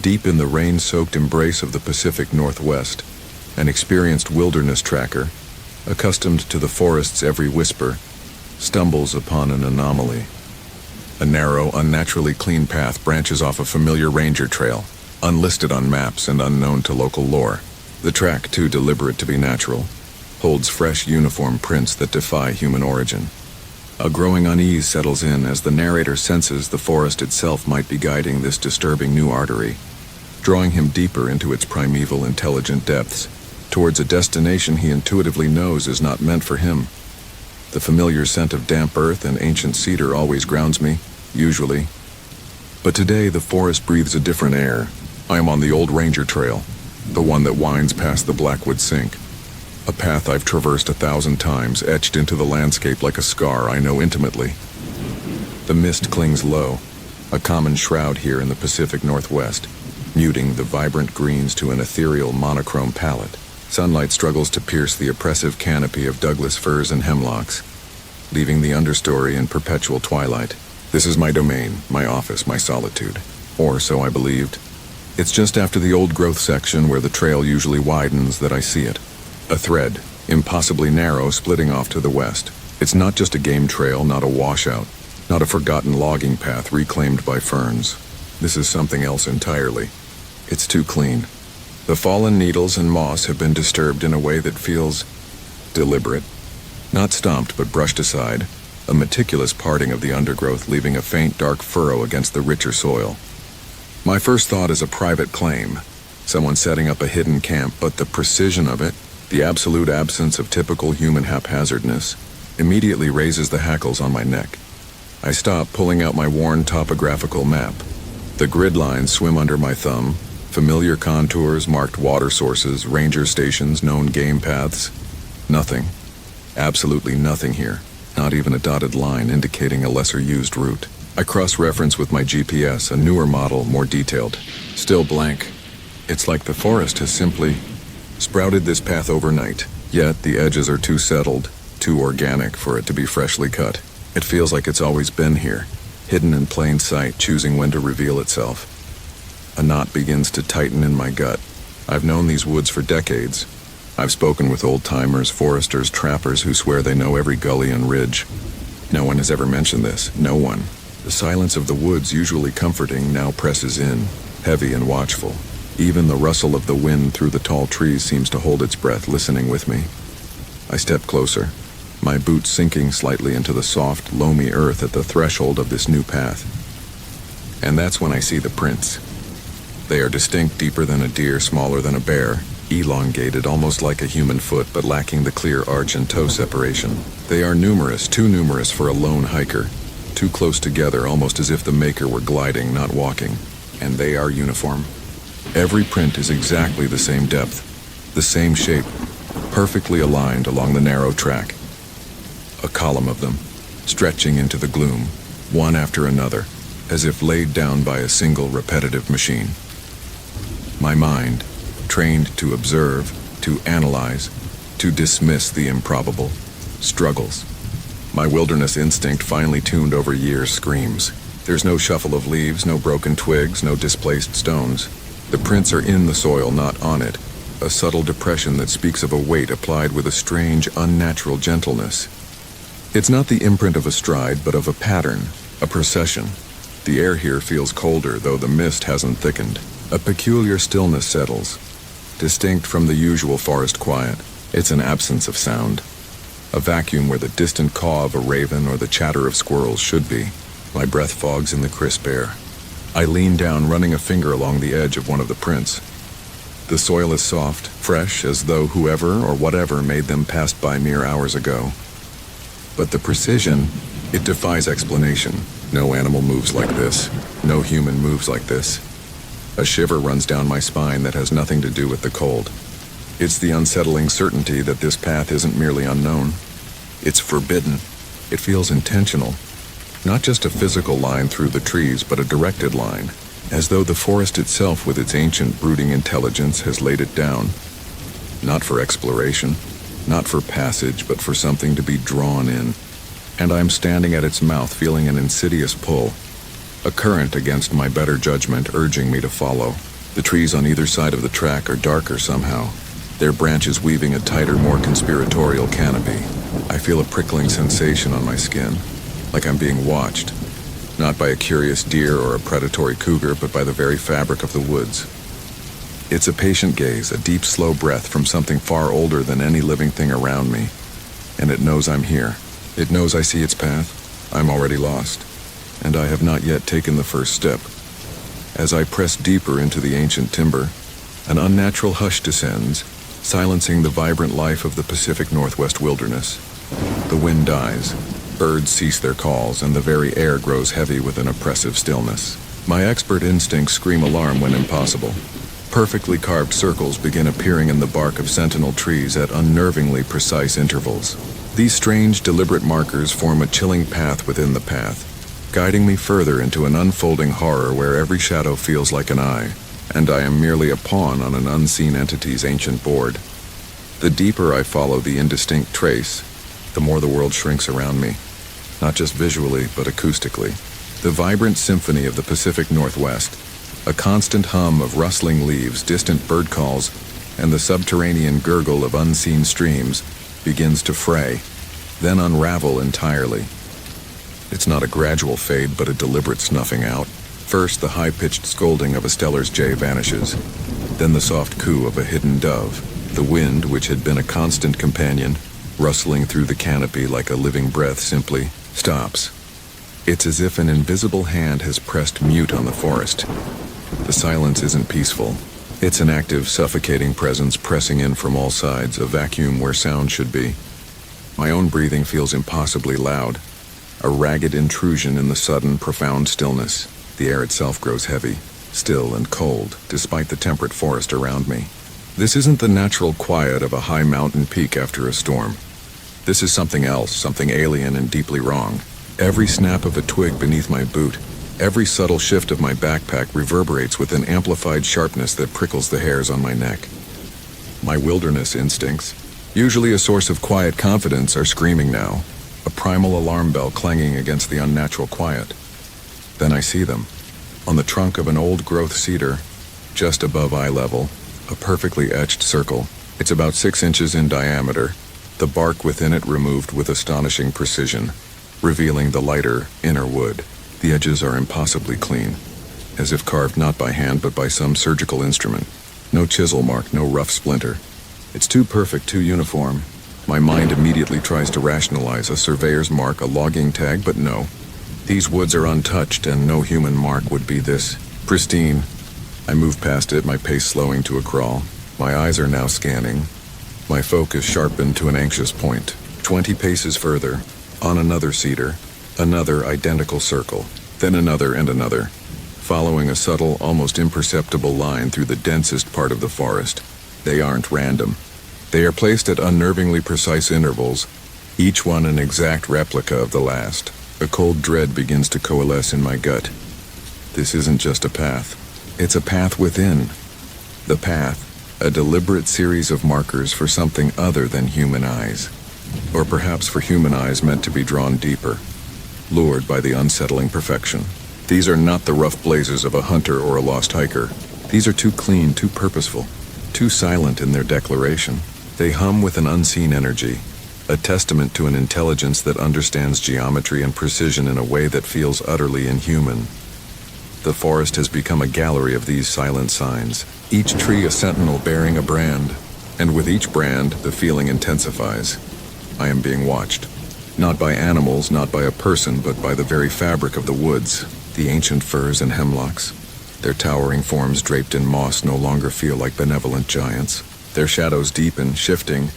Deep in the rain-soaked embrace of the Pacific Northwest, an experienced wilderness tracker, accustomed to the forest's every whisper, stumbles upon an anomaly. A narrow, unnaturally clean path branches off a familiar ranger trail, unlisted on maps and unknown to local lore. The track, too deliberate to be natural, holds fresh uniform prints that defy human origin. A growing unease settles in as the narrator senses the forest itself might be guiding this disturbing new artery, drawing him deeper into its primeval, intelligent depths, towards a destination he intuitively knows is not meant for him. The familiar scent of damp earth and ancient cedar always grounds me, usually. But today the forest breathes a different air. I am on the old ranger trail, the one that winds past the Blackwood Sink. A path I've traversed 1,000 times, etched into the landscape like a scar I know intimately. The mist clings low, a common shroud here in the Pacific Northwest, muting the vibrant greens to an ethereal monochrome palette. Sunlight struggles to pierce the oppressive canopy of Douglas firs and hemlocks, leaving the understory in perpetual twilight. This is my domain, my office, my solitude. Or so I believed. It's just after the old growth section where the trail usually widens that I see it. A thread, impossibly narrow, splitting off to the west. It's not just a game trail, not a washout, not a forgotten logging path reclaimed by ferns. This is something else entirely. It's too clean. The fallen needles and moss have been disturbed in a way that feels deliberate. Not stomped, but brushed aside, a meticulous parting of the undergrowth leaving a faint dark furrow against the richer soil. My first thought is a private claim, someone setting up a hidden camp, but the precision of it, the absolute absence of typical human haphazardness, immediately raises the hackles on my neck. I stop, pulling out my worn topographical map. The grid lines swim under my thumb, familiar contours, marked water sources, ranger stations, known game paths. Nothing. Absolutely nothing here. Not even a dotted line indicating a lesser-used route. I cross-reference with my GPS, a newer model, more detailed. Still blank. It's like the forest has simply sprouted this path overnight, yet the edges are too settled, too organic for it to be freshly cut. It feels like it's always been here, hidden in plain sight, choosing when to reveal itself. A knot begins to tighten in my gut. I've known these woods for decades. I've spoken with old-timers, foresters, trappers who swear they know every gully and ridge. No one has ever mentioned this, no one. The silence of the woods, usually comforting, now presses in, heavy and watchful. Even the rustle of the wind through the tall trees seems to hold its breath, listening with me. I step closer, my boots sinking slightly into the soft, loamy earth at the threshold of this new path. And that's when I see the prints. They are distinct, deeper than a deer, smaller than a bear, elongated, almost like a human foot, but lacking the clear arch and toe separation. They are numerous, too numerous for a lone hiker, too close together, almost as if the maker were gliding, not walking. And they are uniform. Every print is exactly the same depth, the same shape, perfectly aligned along the narrow track. A column of them, stretching into the gloom, one after another, as if laid down by a single repetitive machine. My mind, trained to observe, to analyze, to dismiss the improbable, struggles. My wilderness instinct, finely tuned over years, screams. There's no shuffle of leaves, no broken twigs, no displaced stones. The prints are in the soil, not on it, a subtle depression that speaks of a weight applied with a strange, unnatural gentleness. It's not the imprint of a stride, but of a pattern, a procession. The air here feels colder, though the mist hasn't thickened. A peculiar stillness settles, distinct from the usual forest quiet. It's an absence of sound, a vacuum where the distant caw of a raven or the chatter of squirrels should be. My breath fogs in the crisp air. I lean down, running a finger along the edge of one of the prints. The soil is soft, fresh, as though whoever or whatever made them passed by mere hours ago. But the precision, it defies explanation. No animal moves like this. No human moves like this. A shiver runs down my spine that has nothing to do with the cold. It's the unsettling certainty that this path isn't merely unknown. It's forbidden. It feels intentional. Not just a physical line through the trees, but a directed line, as though the forest itself with its ancient brooding intelligence has laid it down. Not for exploration, not for passage, but for something to be drawn in. And I'm standing at its mouth, feeling an insidious pull. a current against my better judgment urging me to follow. The trees on either side of the track are darker somehow, their branches weaving a tighter, more conspiratorial canopy. I feel a prickling sensation on my skin, like I'm being watched, not by a curious deer or a predatory cougar, but by the very fabric of the woods. It's a patient gaze, a deep, slow breath from something far older than any living thing around me, and it knows I'm here. It knows I see its path. I'm already lost, and I have not yet taken the first step. As I press deeper into the ancient timber, an unnatural hush descends, silencing the vibrant life of the Pacific Northwest wilderness. The wind dies, birds cease their calls, and the very air grows heavy with an oppressive stillness. My expert instincts scream alarm when impossible. Perfectly carved circles begin appearing in the bark of sentinel trees at unnervingly precise intervals. These strange, deliberate markers form a chilling path within the path, guiding me further into an unfolding horror where every shadow feels like an eye, and I am merely a pawn on an unseen entity's ancient board. The deeper I follow the indistinct trace, the more the world shrinks around me, not just visually, but acoustically. The vibrant symphony of the Pacific Northwest, a constant hum of rustling leaves, distant bird calls, and the subterranean gurgle of unseen streams, begins to fray, then unravel entirely. It's not a gradual fade, but a deliberate snuffing out. First, the high-pitched scolding of a Steller's jay vanishes, then the soft coo of a hidden dove. The wind, which had been a constant companion, rustling through the canopy like a living breath, simply stops. It's as if an invisible hand has pressed mute on the forest. The silence isn't peaceful. It's an active, suffocating presence pressing in from all sides, a vacuum where sound should be. My own breathing feels impossibly loud, a ragged intrusion in the sudden, profound stillness. The air itself grows heavy, still and cold, despite the temperate forest around me. This isn't the natural quiet of a high mountain peak after a storm. This is something else, something alien and deeply wrong. Every snap of a twig beneath my boot, every subtle shift of my backpack reverberates with an amplified sharpness that prickles the hairs on my neck. My wilderness instincts, usually a source of quiet confidence, are screaming now, a primal alarm bell clanging against the unnatural quiet. Then I see them. On the trunk of an old-growth cedar, just above eye level, a perfectly etched circle. It's about 6 inches in diameter, the bark within it removed with astonishing precision, revealing the lighter, inner wood. The edges are impossibly clean, as if carved not by hand but by some surgical instrument. No chisel mark, no rough splinter. It's too perfect, too uniform. My mind immediately tries to rationalize a surveyor's mark, a logging tag, but no. These woods are untouched, and no human mark would be this pristine. I move past it, my pace slowing to a crawl. My eyes are now scanning, my focus sharpened to an anxious point. 20 paces further, on another cedar, another identical circle, then another and another, following a subtle, almost imperceptible line through the densest part of the forest. They aren't random. They are placed at unnervingly precise intervals, each one an exact replica of the last. A cold dread begins to coalesce in my gut. This isn't just a path. It's a path within. The path, a deliberate series of markers for something other than human eyes. Or perhaps for human eyes meant to be drawn deeper, lured by the unsettling perfection. These are not the rough blazes of a hunter or a lost hiker. These are too clean, too purposeful, too silent in their declaration. They hum with an unseen energy, a testament to an intelligence that understands geometry and precision in a way that feels utterly inhuman. The forest has become a gallery of these silent signs, each tree a sentinel bearing a brand, and with each brand, the feeling intensifies. I am being watched. Not by animals, not by a person, but by the very fabric of the woods, the ancient firs and hemlocks. Their towering forms draped in moss no longer feel like benevolent giants. Their shadows deepen, shifting,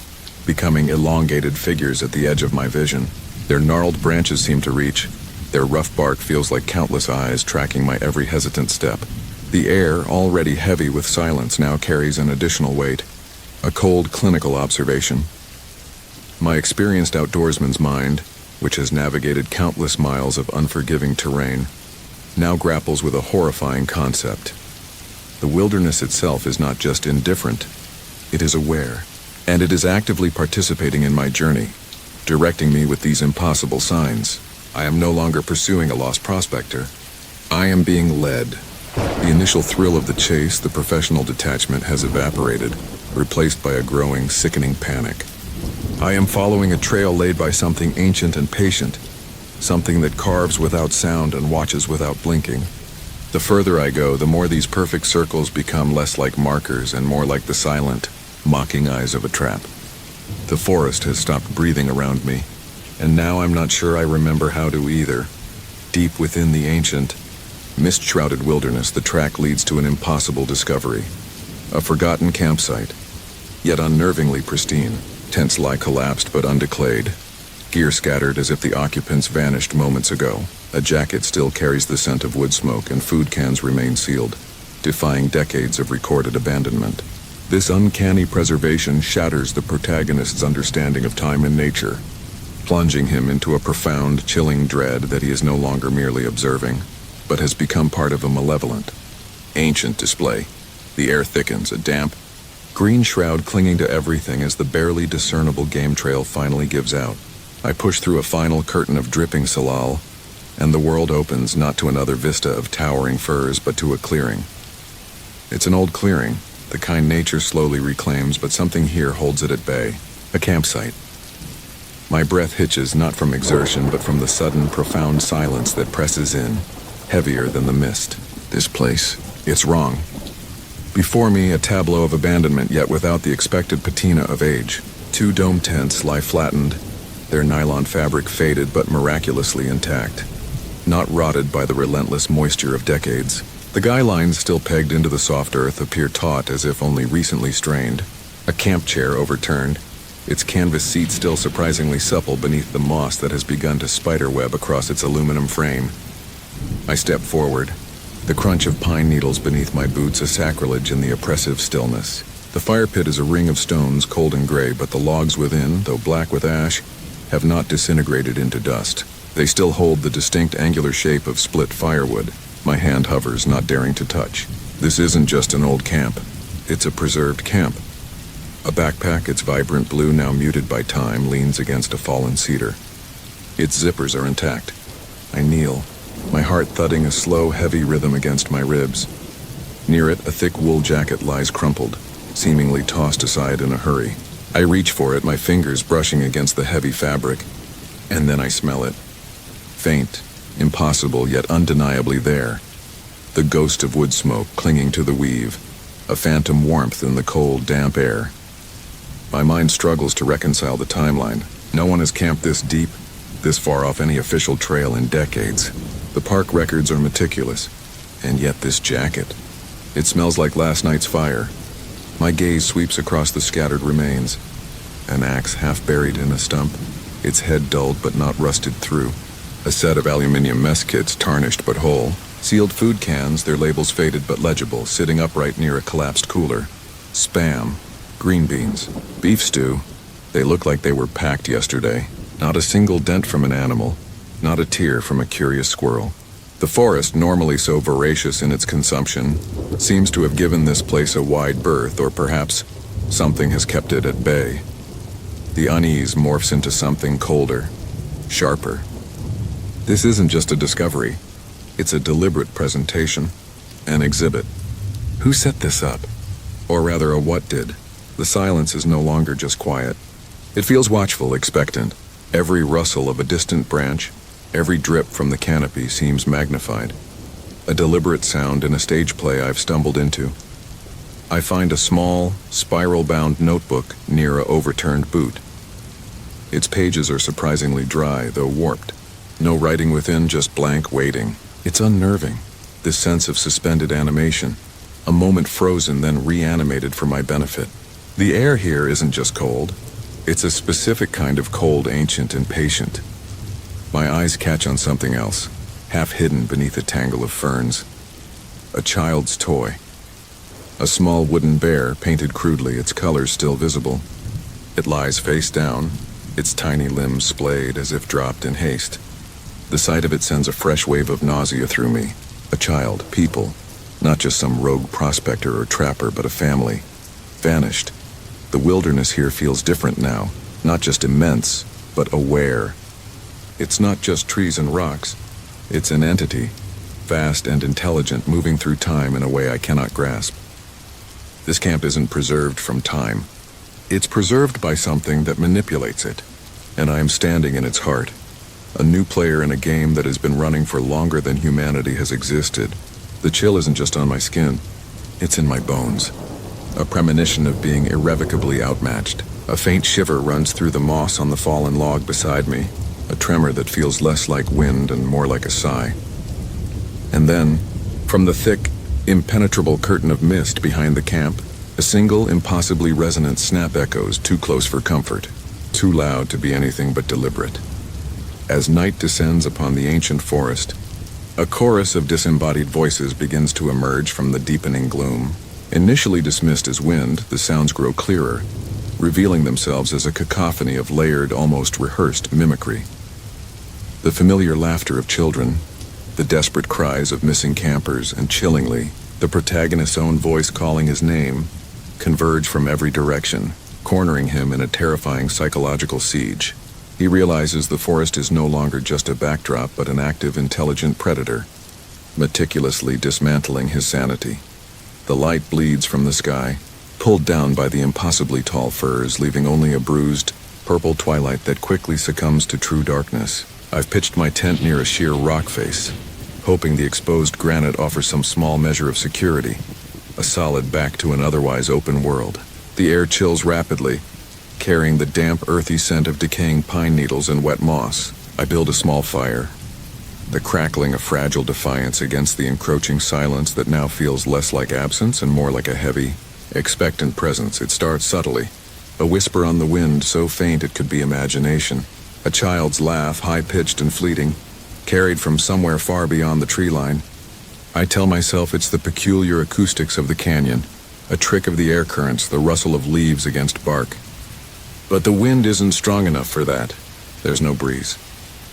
becoming elongated figures at the edge of my vision. Their gnarled branches seem to reach. Their rough bark feels like countless eyes tracking my every hesitant step. The air, already heavy with silence, now carries an additional weight, a cold clinical observation. My experienced outdoorsman's mind, which has navigated countless miles of unforgiving terrain, now grapples with a horrifying concept. The wilderness itself is not just indifferent, it is aware, and it is actively participating in my journey, directing me with these impossible signs. I am no longer pursuing a lost prospector. I am being led. The initial thrill of the chase, the professional detachment, has evaporated, replaced by a growing, sickening panic. I am following a trail laid by something ancient and patient, something that carves without sound and watches without blinking. The further I go, the more these perfect circles become less like markers and more like the silent, mocking eyes of a trap. The forest has stopped breathing around me, and now I'm not sure I remember how to either. Deep within the ancient, mist-shrouded wilderness, the track leads to an impossible discovery. A forgotten campsite, yet unnervingly pristine. Tents lie collapsed but undeclayed, gear scattered as if the occupants vanished moments ago. A jacket still carries the scent of wood smoke, and food cans remain sealed, defying decades of recorded abandonment. This uncanny preservation shatters the protagonist's understanding of time and nature, plunging him into a profound, chilling dread that he is no longer merely observing, but has become part of a malevolent, ancient display. The air thickens, a damp, green shroud clinging to everything as the barely discernible game trail finally gives out. I push through a final curtain of dripping salal, and the world opens not to another vista of towering firs, but to a clearing. It's an old clearing, the kind nature slowly reclaims, but something here holds it at bay. A campsite. My breath hitches not from exertion, but from the sudden, profound silence that presses in, heavier than the mist. This place, it's wrong. Before me, a tableau of abandonment, yet without the expected patina of age. 2 dome tents lie flattened, their nylon fabric faded but miraculously intact, not rotted by the relentless moisture of decades. The guy lines still pegged into the soft earth appear taut as if only recently strained. A camp chair overturned, its canvas seat still surprisingly supple beneath the moss that has begun to spiderweb across its aluminum frame. I step forward, the crunch of pine needles beneath my boots a sacrilege in the oppressive stillness. The fire pit is a ring of stones, cold and gray, but the logs within, though black with ash, have not disintegrated into dust. They still hold the distinct angular shape of split firewood. My hand hovers, not daring to touch. This isn't just an old camp. It's a preserved camp. A backpack, its vibrant blue now muted by time, leans against a fallen cedar. Its zippers are intact. I kneel, my heart thudding a slow, heavy rhythm against my ribs. Near it, a thick wool jacket lies crumpled, seemingly tossed aside in a hurry. I reach for it, my fingers brushing against the heavy fabric, and then I smell it. Faint, impossible, yet undeniably there. The ghost of wood smoke clinging to the weave, a phantom warmth in the cold, damp air. My mind struggles to reconcile the timeline. No one has camped this deep, this far off any official trail in decades. The park records are meticulous, and yet this jacket. It smells like last night's fire. My gaze sweeps across the scattered remains. An axe half buried in a stump, its head dulled but not rusted through. A set of aluminum mess kits tarnished but whole. Sealed food cans, their labels faded but legible, sitting upright near a collapsed cooler. Spam, green beans, beef stew. They look like they were packed yesterday. Not a single dent from an animal, not a tear from a curious squirrel. The forest, normally so voracious in its consumption, seems to have given this place a wide berth, or perhaps something has kept it at bay. The unease morphs into something colder, sharper. This isn't just a discovery. It's a deliberate presentation, an exhibit. Who set this up? Or rather, a what did? The silence is no longer just quiet. It feels watchful, expectant. Every rustle of a distant branch, every drip from the canopy seems magnified. A deliberate sound in a stage play I've stumbled into. I find a small, spiral-bound notebook near a overturned boot. Its pages are surprisingly dry, though warped. No writing within, just blank waiting. It's unnerving, this sense of suspended animation. A moment frozen, then reanimated for my benefit. The air here isn't just cold. It's a specific kind of cold, ancient and patient. My eyes catch on something else, half hidden beneath a tangle of ferns. A child's toy. A small wooden bear, painted crudely, its colors still visible. It lies face down, its tiny limbs splayed as if dropped in haste. The sight of it sends a fresh wave of nausea through me. A child, people, not just some rogue prospector or trapper, but a family. Vanished. The wilderness here feels different now, not just immense, but aware. It's not just trees and rocks. It's an entity, vast and intelligent, moving through time in a way I cannot grasp. This camp isn't preserved from time. It's preserved by something that manipulates it, and I am standing in its heart, a new player in a game that has been running for longer than humanity has existed. The chill isn't just on my skin, it's in my bones. A premonition of being irrevocably outmatched. A faint shiver runs through the moss on the fallen log beside me, a tremor that feels less like wind and more like a sigh. And then, from the thick, impenetrable curtain of mist behind the camp, a single, impossibly resonant snap echoes, too close for comfort, too loud to be anything but deliberate. As night descends upon the ancient forest, a chorus of disembodied voices begins to emerge from the deepening gloom. Initially dismissed as wind, the sounds grow clearer, revealing themselves as a cacophony of layered, almost rehearsed mimicry. The familiar laughter of children, the desperate cries of missing campers, and chillingly, the protagonist's own voice calling his name, converge from every direction, cornering him in a terrifying psychological siege. He realizes the forest is no longer just a backdrop, but an active, intelligent predator, meticulously dismantling his sanity. The light bleeds from the sky, pulled down by the impossibly tall firs, leaving only a bruised, purple twilight that quickly succumbs to true darkness. I've pitched my tent near a sheer rock face, hoping the exposed granite offers some small measure of security, a solid back to an otherwise open world. The air chills rapidly, carrying the damp, earthy scent of decaying pine needles and wet moss. I build a small fire, the crackling a fragile defiance against the encroaching silence that now feels less like absence and more like a heavy, expectant presence. It starts subtly, a whisper on the wind so faint it could be imagination, a child's laugh, high-pitched and fleeting, carried from somewhere far beyond the tree line. I tell myself it's the peculiar acoustics of the canyon, a trick of the air currents, the rustle of leaves against bark. But the wind isn't strong enough for that. There's no breeze.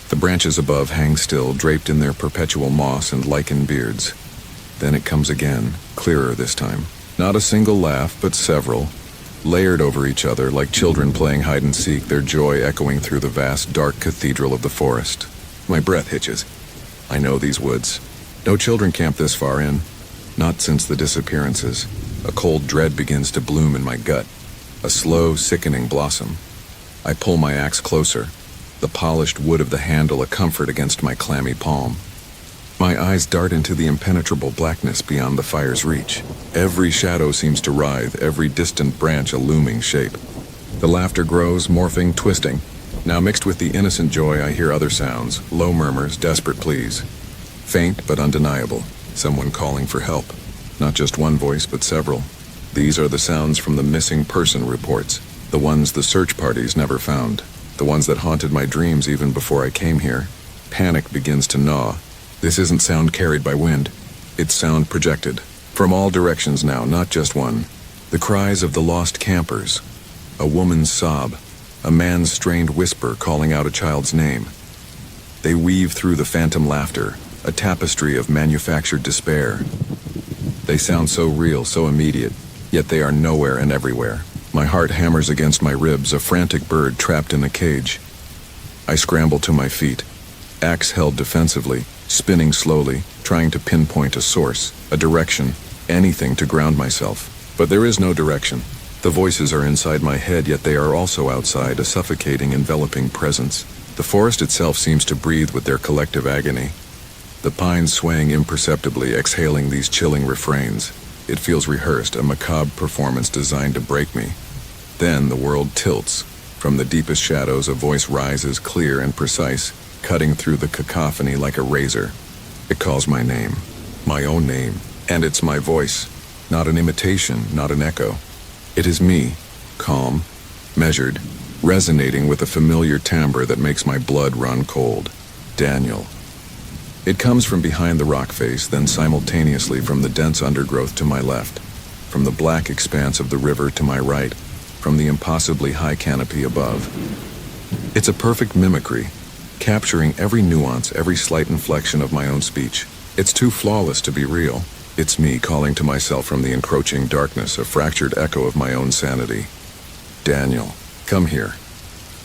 The branches above hang still, draped in their perpetual moss and lichen beards. Then it comes again, clearer this time. Not a single laugh, but several, layered over each other like children playing hide-and-seek, their joy echoing through the vast, dark cathedral of the forest. My breath hitches. I know these woods. No children camp this far in. Not since the disappearances. A cold dread begins to bloom in my gut. A slow, sickening blossom. I pull my axe closer, the polished wood of the handle a comfort against my clammy palm. My eyes dart into the impenetrable blackness beyond the fire's reach. Every shadow seems to writhe, every distant branch a looming shape. The laughter grows, morphing, twisting. Now mixed with the innocent joy, I hear other sounds, low murmurs, desperate pleas. Faint but undeniable, someone calling for help. Not just one voice, but several. These are the sounds from the missing person reports, the ones the search parties never found, the ones that haunted my dreams even before I came here. Panic begins to gnaw. This isn't sound carried by wind. It's sound projected. From all directions now, not just one. The cries of the lost campers. A woman's sob. A man's strained whisper calling out a child's name. They weave through the phantom laughter, a tapestry of manufactured despair. They sound so real, so immediate, yet they are nowhere and everywhere. My heart hammers against my ribs, a frantic bird trapped in a cage. I scramble to my feet, axe held defensively, spinning slowly, trying to pinpoint a source, a direction, anything to ground myself. But there is no direction. The voices are inside my head, yet they are also outside, a suffocating, enveloping presence. The forest itself seems to breathe with their collective agony. The pines swaying imperceptibly, exhaling these chilling refrains. It feels rehearsed, a macabre performance designed to break me. Then the world tilts. From the deepest shadows, a voice rises, clear and precise, cutting through the cacophony like a razor. It calls my name, my own name, and it's my voice. Not an imitation, not an echo. It is me, calm, measured, resonating with a familiar timbre that makes my blood run cold. Daniel. It comes from behind the rock face, then simultaneously from the dense undergrowth to my left, from the black expanse of the river to my right, from the impossibly high canopy above. It's a perfect mimicry, capturing every nuance, every slight inflection of my own speech. It's too flawless to be real. It's me calling to myself from the encroaching darkness, a fractured echo of my own sanity. Daniel, come here.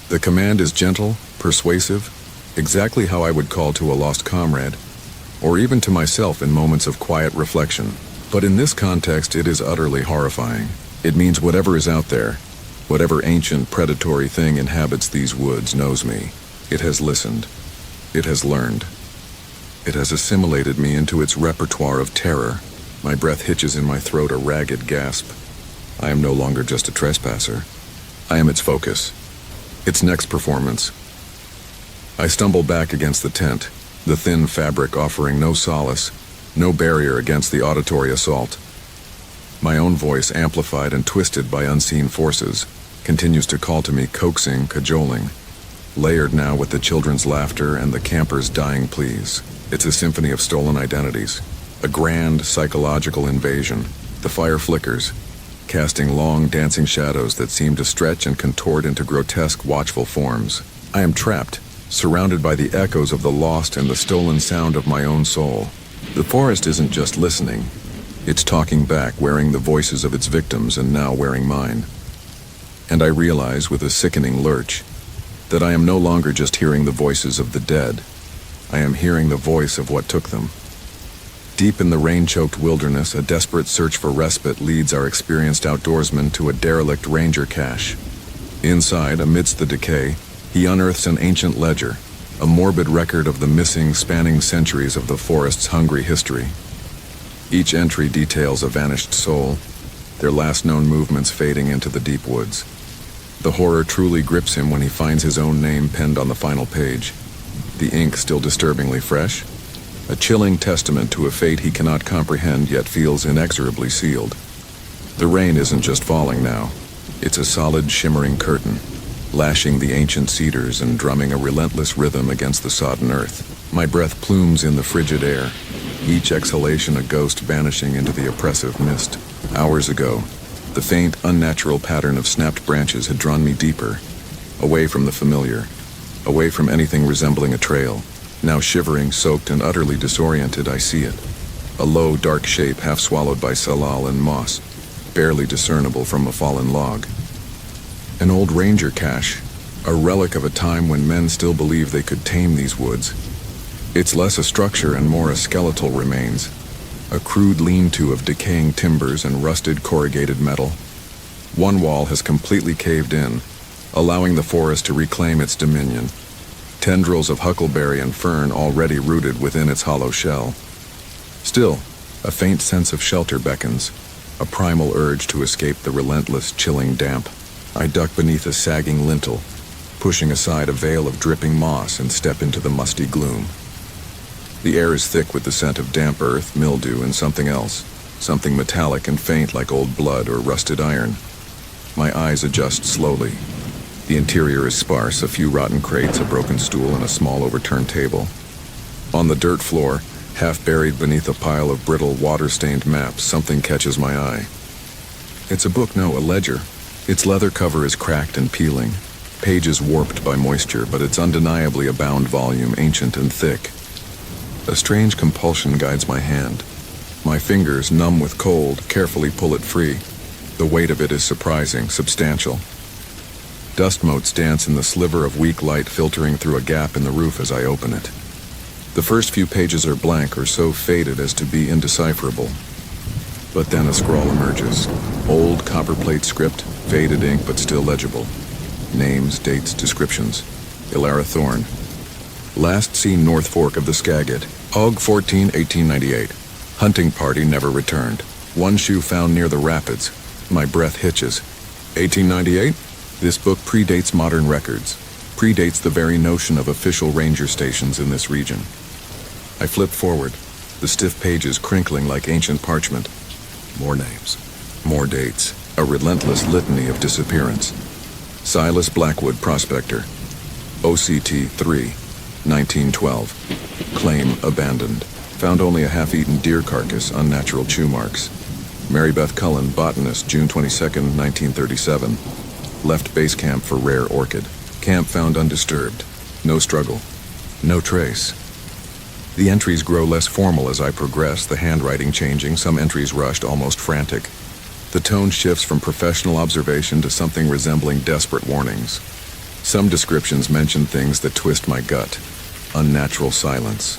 The command is gentle, persuasive, exactly how I would call to a lost comrade. or even to myself in moments of quiet reflection. But in this context, it is utterly horrifying. It means whatever is out there, whatever ancient predatory thing inhabits these woods knows me. It has listened. It has learned. It has assimilated me into its repertoire of terror. My breath hitches in my throat, a ragged gasp. I am no longer just a trespasser. I am its focus, its next performance. I stumble back against the tent, the thin fabric offering no solace, no barrier against the auditory assault. My own voice, amplified and twisted by unseen forces, continues to call to me, coaxing, cajoling, layered now with the children's laughter and the campers' dying pleas. It's a symphony of stolen identities, a grand psychological invasion. The fire flickers, casting long, dancing shadows that seem to stretch and contort into grotesque, watchful forms. I am trapped, surrounded by the echoes of the lost and the stolen sound of my own soul. The forest isn't just listening. It's talking back, wearing the voices of its victims and now wearing mine. And I realize with a sickening lurch that I am no longer just hearing the voices of the dead. I am hearing the voice of what took them. Deep in the rain-choked wilderness, a desperate search for respite leads our experienced outdoorsman to a derelict ranger cache. Inside, amidst the decay, he unearths an ancient ledger, a morbid record of the missing, spanning centuries of the forest's hungry history. Each entry details a vanished soul, their last known movements fading into the deep woods. The horror truly grips him when he finds his own name penned on the final page, the ink still disturbingly fresh, a chilling testament to a fate he cannot comprehend yet feels inexorably sealed. The rain isn't just falling now, it's a solid, shimmering curtain, lashing the ancient cedars and drumming a relentless rhythm against the sodden earth. My breath plumes in the frigid air, each exhalation a ghost vanishing into the oppressive mist. Hours ago, the faint, unnatural pattern of snapped branches had drawn me deeper, away from the familiar, away from anything resembling a trail. Now shivering, soaked, and utterly disoriented, I see it. A low, dark shape half swallowed by salal and moss, barely discernible from a fallen log. An old ranger cache, a relic of a time when men still believed they could tame these woods. It's less a structure and more a skeletal remains, a crude lean-to of decaying timbers and rusted corrugated metal. One wall has completely caved in, allowing the forest to reclaim its dominion. Tendrils of huckleberry and fern already rooted within its hollow shell. Still, a faint sense of shelter beckons, a primal urge to escape the relentless, chilling damp. I duck beneath a sagging lintel, pushing aside a veil of dripping moss and step into the musty gloom. The air is thick with the scent of damp earth, mildew, and something else, something metallic and faint like old blood or rusted iron. My eyes adjust slowly. The interior is sparse, a few rotten crates, a broken stool, and a small overturned table. On the dirt floor, half buried beneath a pile of brittle, water-stained maps, something catches my eye. It's a book, no, a ledger. Its leather cover is cracked and peeling, pages warped by moisture, but it's undeniably a bound volume, ancient and thick. A strange compulsion guides my hand. My fingers, numb with cold, carefully pull it free. The weight of it is surprising, substantial. Dust motes dance in the sliver of weak light filtering through a gap in the roof as I open it. The first few pages are blank or so faded as to be indecipherable. But then a scrawl emerges. Old copperplate script, faded ink but still legible. Names, dates, descriptions. Ilara Thorne. Last seen North Fork of the Skagit. Aug 14, 1898. Hunting party never returned. One shoe found near the rapids. My breath hitches. 1898? This book predates modern records, predates the very notion of official ranger stations in this region. I flip forward, the stiff pages crinkling like ancient parchment. More names, more dates, a relentless litany of disappearance. Silas Blackwood, prospector. OCT 3, 1912. Claim abandoned. Found only a half-eaten deer carcass, unnatural chew marks. Mary Beth Cullen, botanist, June 22, 1937. Left base camp for rare orchid. Camp found undisturbed. No struggle. No trace. The entries grow less formal as I progress, the handwriting changing, some entries rushed, almost frantic. The tone shifts from professional observation to something resembling desperate warnings. Some descriptions mention things that twist my gut. Unnatural silence.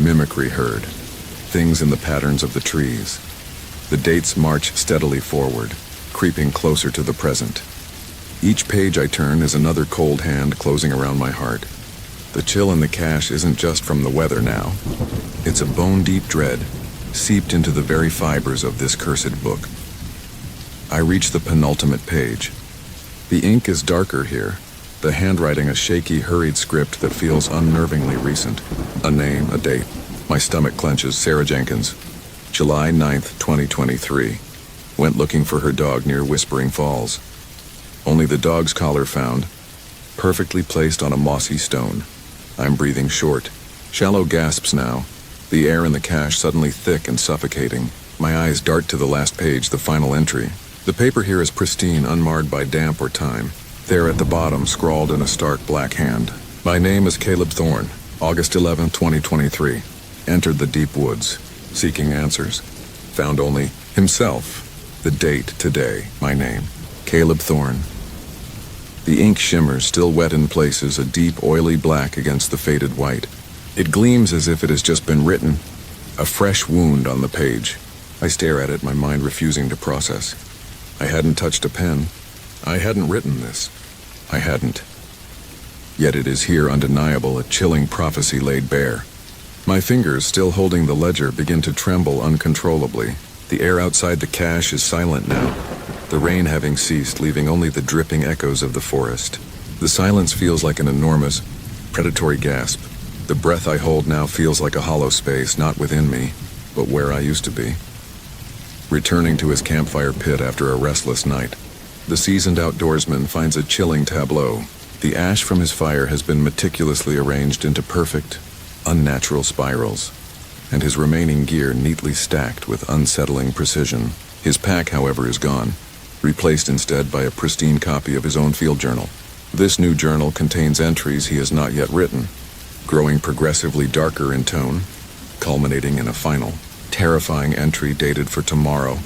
Mimicry heard. Things in the patterns of the trees. The dates march steadily forward, creeping closer to the present. Each page I turn is another cold hand closing around my heart. The chill in the cache isn't just from the weather now. It's a bone-deep dread, seeped into the very fibers of this cursed book. I reach the penultimate page. The ink is darker here, the handwriting a shaky, hurried script that feels unnervingly recent. A name, a date. My stomach clenches. Sarah Jenkins. July 9th, 2023. Went looking for her dog near Whispering Falls. Only the dog's collar found, perfectly placed on a mossy stone. I'm breathing short. Shallow gasps now. The air in the cache suddenly thick and suffocating. My eyes dart to the last page, the final entry. The paper here is pristine, unmarred by damp or time. There at the bottom, scrawled in a stark black hand. My name is Caleb Thorne, August 11, 2023. Entered the deep woods, seeking answers. Found only himself. The date, today, my name, Caleb Thorne. The ink shimmers, still wet in places, a deep, oily black against the faded white. It gleams as if it has just been written. A fresh wound on the page. I stare at it, my mind refusing to process. I hadn't touched a pen. I hadn't written this. I hadn't. Yet it is here undeniable, a chilling prophecy laid bare. My fingers, still holding the ledger, begin to tremble uncontrollably. The air outside the cache is silent now, the rain having ceased, leaving only the dripping echoes of the forest. The silence feels like an enormous, predatory gasp. The breath I hold now feels like a hollow space, not within me, but where I used to be. Returning to his campfire pit after a restless night, the seasoned outdoorsman finds a chilling tableau. The ash from his fire has been meticulously arranged into perfect, unnatural spirals, and his remaining gear neatly stacked with unsettling precision. His pack, however, is gone, replaced instead by a pristine copy of his own field journal. This new journal contains entries he has not yet written, growing progressively darker in tone, culminating in a final, terrifying entry dated for tomorrow.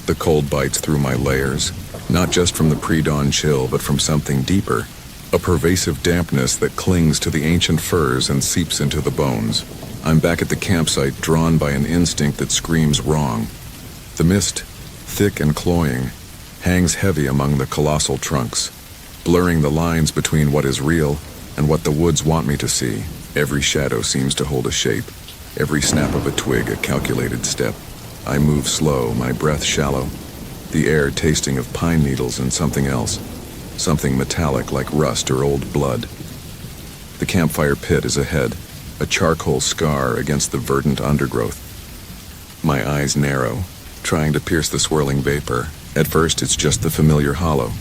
The cold bites through my layers, not just from the pre-dawn chill, but from something deeper, a pervasive dampness that clings to the ancient furs and seeps into the bones. I'm back at the campsite, drawn by an instinct that screams wrong. The mist, thick and cloying, hangs heavy among the colossal trunks, blurring the lines between what is real and what the woods want me to see. Every shadow seems to hold a shape, every snap of a twig a calculated step. I move slow, my breath shallow, the air tasting of pine needles and something else, something metallic like rust or old blood. The campfire pit is ahead, a charcoal scar against the verdant undergrowth. My eyes narrow, trying to pierce the swirling vapor. At first, it's just the familiar hollow,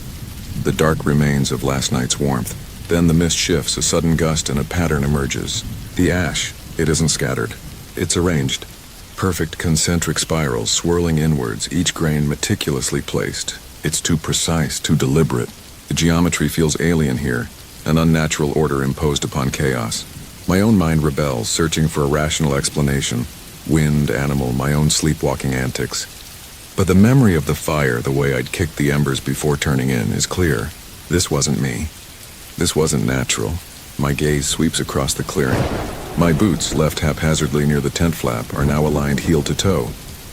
the dark remains of last night's warmth. Then the mist shifts, a sudden gust, and a pattern emerges. The ash, it isn't scattered. It's arranged. Perfect concentric spirals swirling inwards, each grain meticulously placed. It's too precise, too deliberate. The geometry feels alien here, an unnatural order imposed upon chaos. My own mind rebels, searching for a rational explanation. Wind, animal, my own sleepwalking antics. But the memory of the fire, the way I'd kicked the embers before turning in, is clear. This wasn't me. This wasn't natural. My gaze sweeps across the clearing. My boots, left haphazardly near the tent flap, are now aligned heel to toe,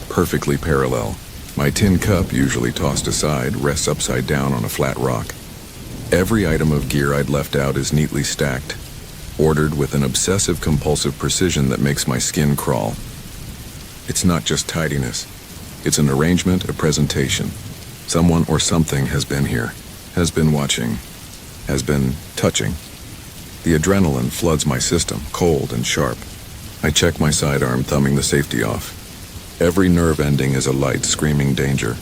perfectly parallel. My tin cup, usually tossed aside, rests upside down on a flat rock. Every item of gear I'd left out is neatly stacked, ordered with an obsessive-compulsive precision that makes my skin crawl. It's not just tidiness. It's an arrangement, a presentation. Someone or something has been here, has been watching, has been touching. The adrenaline floods my system, cold and sharp. I check my sidearm, thumbing the safety off. Every nerve ending is alight, screaming danger.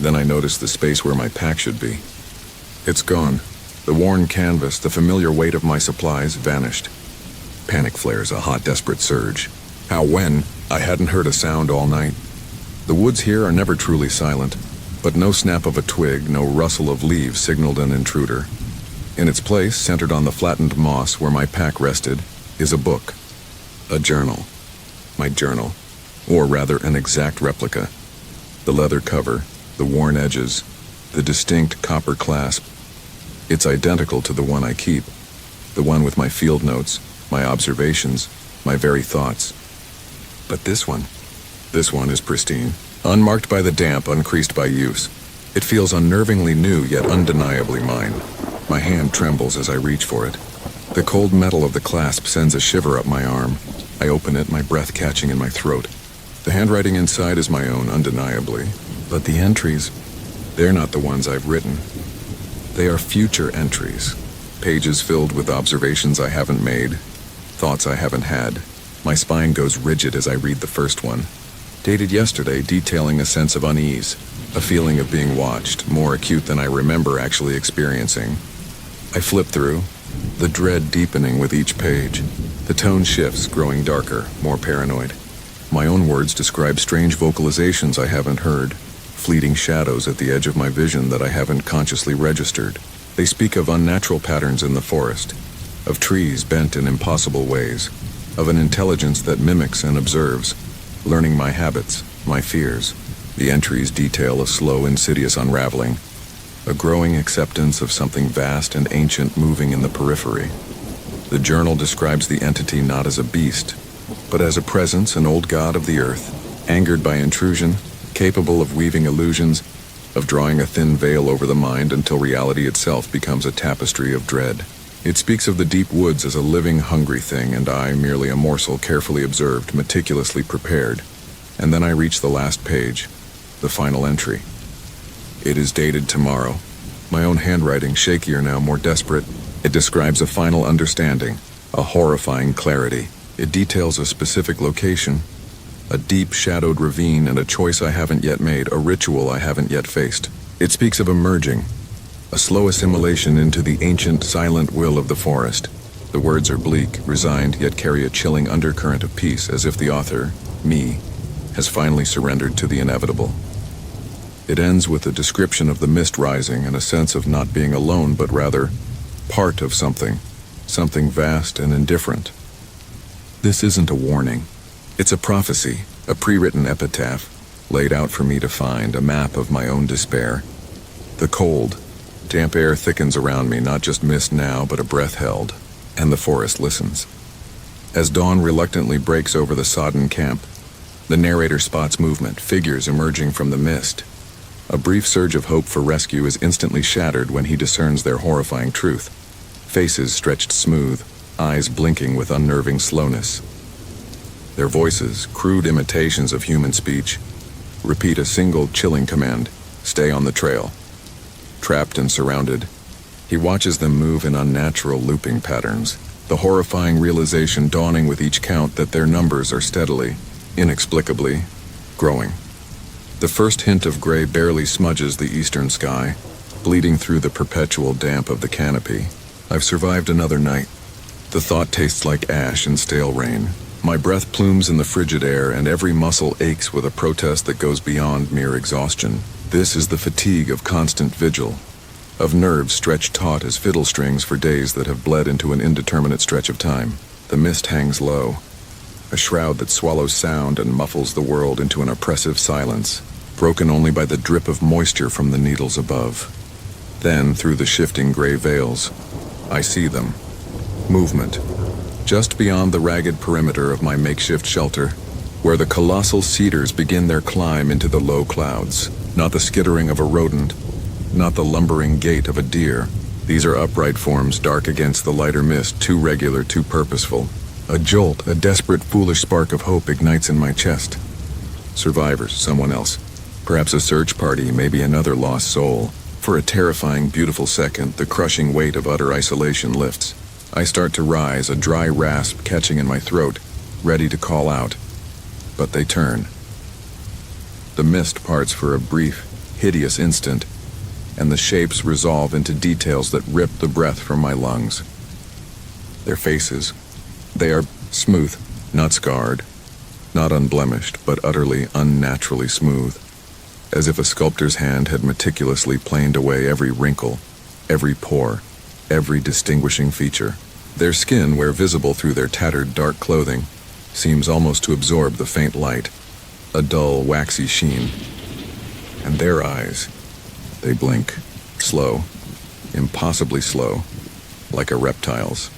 Then I notice the space where my pack should be. It's gone. The worn canvas, the familiar weight of my supplies, vanished. Panic flares, a hot, desperate surge. How, when? I hadn't heard a sound all night. The woods here are never truly silent, but no snap of a twig, no rustle of leaves signaled an intruder. In its place, centered on the flattened moss where my pack rested, is a book. A journal. My journal. Or rather, an exact replica. The leather cover, the worn edges, the distinct copper clasp. It's identical to the one I keep. The one with my field notes, my observations, my very thoughts. But this one is pristine, unmarked by the damp, uncreased by use. It feels unnervingly new, yet undeniably mine. My hand trembles as I reach for it. The cold metal of the clasp sends a shiver up my arm. I open it, my breath catching in my throat. The handwriting inside is my own, undeniably. But the entries, they're not the ones I've written. They are future entries. Pages filled with observations I haven't made, thoughts I haven't had. My spine goes rigid as I read the first one. Dated yesterday, detailing a sense of unease, a feeling of being watched, more acute than I remember actually experiencing. I flip through, the dread deepening with each page. The tone shifts, growing darker, more paranoid. My own words describe strange vocalizations I haven't heard, fleeting shadows at the edge of my vision that I haven't consciously registered. They speak of unnatural patterns in the forest, of trees bent in impossible ways, of an intelligence that mimics and observes, learning my habits, my fears. The entries detail a slow, insidious unraveling, a growing acceptance of something vast and ancient moving in the periphery. The journal describes the entity not as a beast, but as a presence, an old god of the earth, angered by intrusion, capable of weaving illusions, of drawing a thin veil over the mind until reality itself becomes a tapestry of dread. It speaks of the deep woods as a living, hungry thing, and I merely a morsel carefully observed, meticulously prepared. And then I reach the last page, the final entry. It is dated tomorrow. My own handwriting, shakier now, more desperate. It describes a final understanding, a horrifying clarity. It details a specific location, a deep shadowed ravine, and a choice I haven't yet made, a ritual I haven't yet faced. It speaks of emerging, a slow assimilation into the ancient, silent will of the forest. The words are bleak, resigned, yet carry a chilling undercurrent of peace, as if the author, me, has finally surrendered to the inevitable. It ends with a description of the mist rising and a sense of not being alone, but rather part of something vast and indifferent. This isn't a warning. It's a prophecy, a pre-written epitaph, laid out for me to find, a map of my own despair. The cold, damp air thickens around me, not just mist now, but a breath held, and the forest listens. As dawn reluctantly breaks over the sodden camp, the narrator spots movement, figures emerging from the mist. A brief surge of hope for rescue is instantly shattered when he discerns their horrifying truth. Faces stretched smooth, eyes blinking with unnerving slowness. Their voices, crude imitations of human speech, repeat a single chilling command: stay on the trail. Trapped and surrounded, he watches them move in unnatural looping patterns, the horrifying realization dawning with each count that their numbers are steadily, inexplicably, growing. The first hint of gray barely smudges the eastern sky, bleeding through the perpetual damp of the canopy. I've survived another night. The thought tastes like ash and stale rain. My breath plumes in the frigid air, and every muscle aches with a protest that goes beyond mere exhaustion. This is the fatigue of constant vigil, of nerves stretched taut as fiddle strings for days that have bled into an indeterminate stretch of time. The mist hangs low, a shroud that swallows sound and muffles the world into an oppressive silence, broken only by the drip of moisture from the needles above. Then, through the shifting gray veils, I see them. Movement. Just beyond the ragged perimeter of my makeshift shelter, where the colossal cedars begin their climb into the low clouds. Not the skittering of a rodent, not the lumbering gait of a deer. These are upright forms dark against the lighter mist, too regular, too purposeful. A jolt, a desperate, foolish spark of hope ignites in my chest. Survivors, someone else. Perhaps a search party, maybe another lost soul. For a terrifying, beautiful second, the crushing weight of utter isolation lifts. I start to rise, a dry rasp catching in my throat, ready to call out. But they turn. The mist parts for a brief, hideous instant, and the shapes resolve into details that rip the breath from my lungs. Their faces, they are smooth, not scarred, not unblemished, but utterly unnaturally smooth, as if a sculptor's hand had meticulously planed away every wrinkle, every pore, every distinguishing feature. Their skin, where visible through their tattered dark clothing, seems almost to absorb the faint light, a dull, waxy sheen. And their eyes, they blink, slow, impossibly slow, like a reptile's.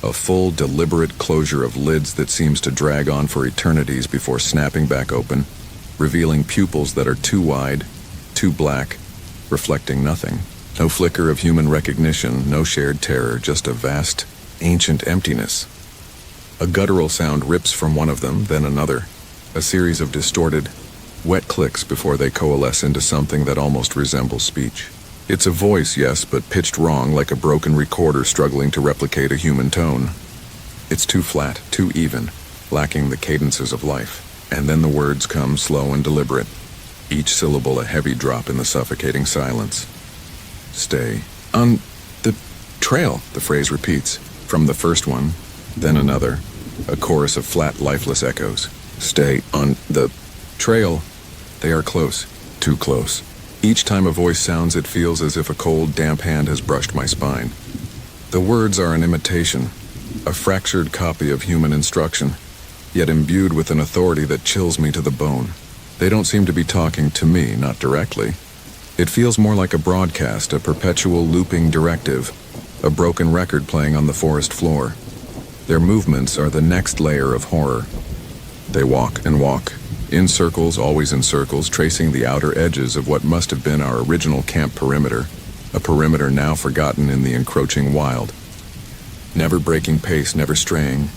A full, deliberate closure of lids that seems to drag on for eternities before snapping back open, revealing pupils that are too wide, too black, reflecting nothing. No flicker of human recognition, no shared terror, just a vast, ancient emptiness. A guttural sound rips from one of them, then another, a series of distorted, wet clicks before they coalesce into something that almost resembles speech. It's a voice, yes, but pitched wrong, like a broken recorder struggling to replicate a human tone. It's too flat, too even, lacking the cadences of life. And then the words come slow and deliberate, each syllable a heavy drop in the suffocating silence. Stay on the trail, the phrase repeats. From the first one, then another, a chorus of flat, lifeless echoes. Stay on the trail. They are close, too close. Each time a voice sounds, it feels as if a cold, damp hand has brushed my spine. The words are an imitation, a fractured copy of human instruction, yet imbued with an authority that chills me to the bone. They don't seem to be talking to me, not directly. It feels more like a broadcast, a perpetual looping directive, a broken record playing on the forest floor. Their movements are the next layer of horror. They walk and walk, in circles, always in circles, tracing the outer edges of what must have been our original camp perimeter, a perimeter now forgotten in the encroaching wild. Never breaking pace, never straying,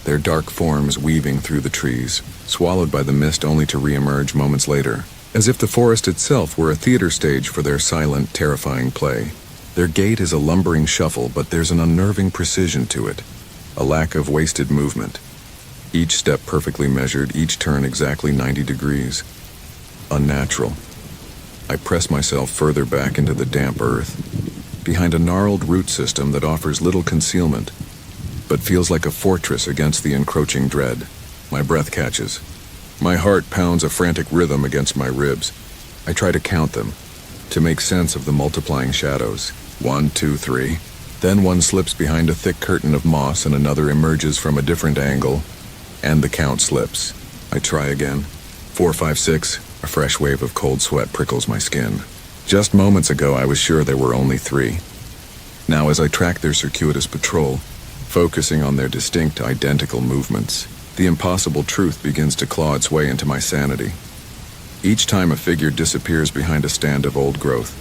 their dark forms weaving through the trees, swallowed by the mist only to re-emerge moments later, as if the forest itself were a theater stage for their silent, terrifying play. Their gait is a lumbering shuffle, but there's an unnerving precision to it, a lack of wasted movement. Each step perfectly measured, each turn exactly 90 degrees. Unnatural. I press myself further back into the damp earth, behind a gnarled root system that offers little concealment, but feels like a fortress against the encroaching dread. My breath catches. My heart pounds a frantic rhythm against my ribs. I try to count them, to make sense of the multiplying shadows. 1, 2, 3. Then one slips behind a thick curtain of moss and another emerges from a different angle, and the count slips. I try again. 4, 5, 6. A fresh wave of cold sweat prickles my skin. Just moments ago I was sure there were only 3. Now as I track their circuitous patrol, focusing on their distinct, identical movements, the impossible truth begins to claw its way into my sanity. Each time a figure disappears behind a stand of old growth,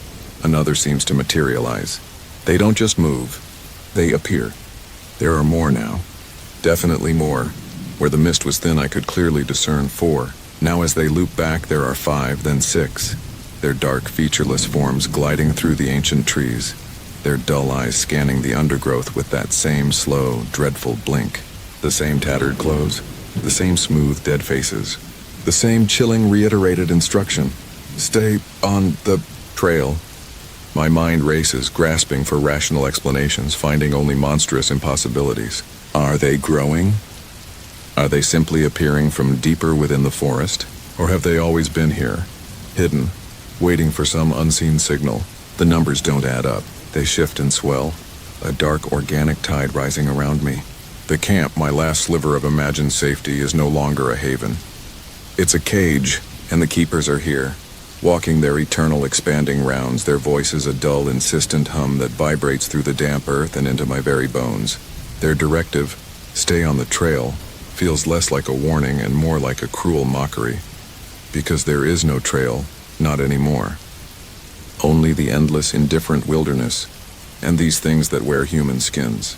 another seems to materialize. They don't just move, they appear. There are more now. Definitely more. Where the mist was thin, I could clearly discern 4. Now as they loop back, there are 5, then 6. Their dark, featureless forms gliding through the ancient trees, their dull eyes scanning the undergrowth with that same slow, dreadful blink. The same tattered clothes, the same smooth, dead faces, the same chilling, reiterated instruction. Stay on the trail. My mind races, grasping for rational explanations, finding only monstrous impossibilities. Are they growing? Are they simply appearing from deeper within the forest? Or have they always been here, hidden, waiting for some unseen signal? The numbers don't add up. They shift and swell, a dark organic tide rising around me. The camp, my last sliver of imagined safety, is no longer a haven. It's a cage, and the keepers are here, walking their eternal expanding rounds, their voices a dull, insistent hum that vibrates through the damp earth and into my very bones. Their directive, stay on the trail, feels less like a warning and more like a cruel mockery, because there is no trail, not anymore. Only the endless, indifferent wilderness, and these things that wear human skins.